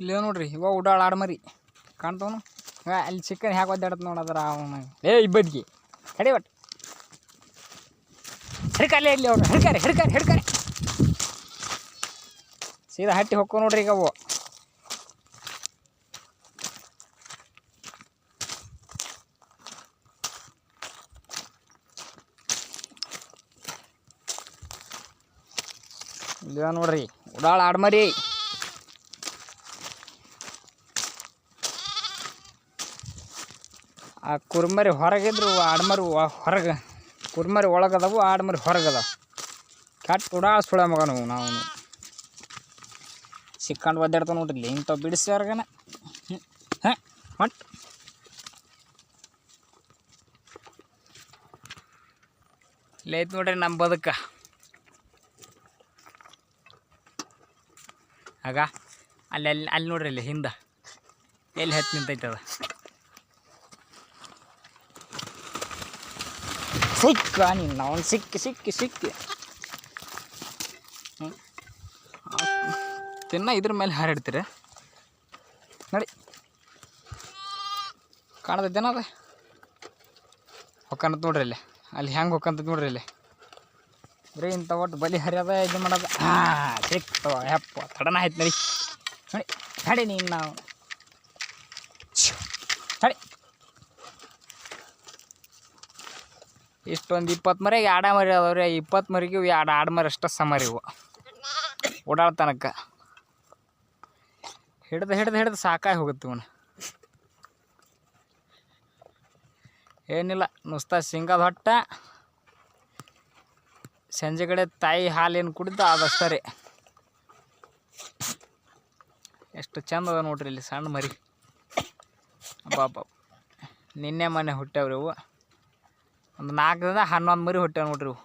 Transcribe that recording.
ಇಲ್ಲಿ ನೋಡ್ರಿ ಇವ ಉಡಾಳ ಆಡ್ಮರಿ ಕಾಣ್ತಾವನು ಅಲ್ಲಿ ಚಿಕ್ಕನ್ ಹ್ಯಾಕೆ ಒದ್ದಾಡತ್ ನೋಡದ್ರ ಅವನು ಇಬ್ಬದ್ಗಿ ಕಡೆ ಒಟ್ಟು ಹಿಡ್ಕಲ್ಲೇ ಇಲ್ಲಿ ಅವ್ರು ಹಿಡ್ಕಾರೆ ಸೀದಾ ಹಟ್ಟಿ ಹೊಕ್ಕೋ ನೋಡ್ರಿ ಈಗ ಅವು ಇಲ್ಲ ನೋಡ್ರಿ ಉಡಾಳ ಆಡ್ಮರಿ ಆ ಕುರ್ಮರಿ ಹೊರಗಿದ್ರು ಆಡ್ಮರಿ ಹೊರಗೆ ಕುರ್ಮರಿ ಒಳಗದವು ಆಡ್ಮರಿ ಹೊರಗದವು ಕೆಟ್ಟ ಉಡಾಳ ಸುಳ ಮಗ ನಾವು ಸಿಕ್ಕಂಡು ಒದ್ದಾಡ್ತಾವ ನೋಡ್ರಿ ಇಂಥವು ಬಿಡಿಸ್ಯಾರ್ಗನ ಹಾಂ ಮಟ್ ಇಲ್ಲಿ ಐತೆ ನೋಡ್ರಿ ನಮ್ಮ ಬದುಕ ಆಗ ಅಲ್ಲಿ ನೋಡ್ರಿ ಇಲ್ಲಿ ಹಿಂದೆ ಎಲ್ಲಿ ಹತ್ತಿ ನಿಂತೈತೆ ಅದ ಸಿಕ್ಕ ನೀನು ಅವನು ಸಿಕ್ಕಿ ತಿನ್ನ ಇದ್ರ ಮೇಲೆ ಹಾರಾಡ್ತೀರ ನೋಡಿ ಕಾಣತೈತೇನ ಅದ ಹೊಕ್ಕಂತ ನೋಡ್ರಿ ಇಲ್ಲಿ ಅಲ್ಲಿ ಹೆಂಗೆ ಹೊಕ್ಕಂತೈತಿ ನೋಡ್ರಿ ಇಲ್ಲಿ ಬರೀ ಇಂಥ ಒಟ್ಟು ಬಲಿ ಹರಿಯೋದ ಇದು ಮಾಡೋದು ಸಿಕ್ತು ಯಪ್ಪ ತಡನ ಆಯ್ತು ನಡಿ ನೀನು ನಾವು ನಡಿ ಇಷ್ಟೊಂದು 20 ಮರಿಗೆ ಆಡ ಮರಿ ಅದಾವ್ರಿ 20 ಮರಿಗೆ ಆಡ್ಮರಿ ಅಷ್ಟ ಸಮರಿ ಇವು ಓಡಾಡ್ತನಕ ಹಿಡ್ದು ಸಾಕಾಗಿ ಹೋಗುತ್ತೆ ಇವನು ಏನಿಲ್ಲ ನುಸ್ತಾ ಸಿಂಗದ ಹೊಟ್ಟ ಸಂಜೆ ಕಡೆ ತಾಯಿ ಹಾಲೇನು ಕುಡಿದ ಅದಷ್ಟೇ ರೀ ಎಷ್ಟು ಚಂದ ಅದ ನೋಡ್ರಿ ಇಲ್ಲಿ ಸಣ್ಣ ಮರಿ ಬಾಬಾ ನಿನ್ನೆ ಮೊನ್ನೆ ಹುಟ್ಟ್ಯಾವ್ರಿ ಇವು ಒಂದು 4 ದಿನ 11 ಮರಿ ಹುಟ್ಟ್ಯಾವ ನೋಡ್ರಿ ಇವು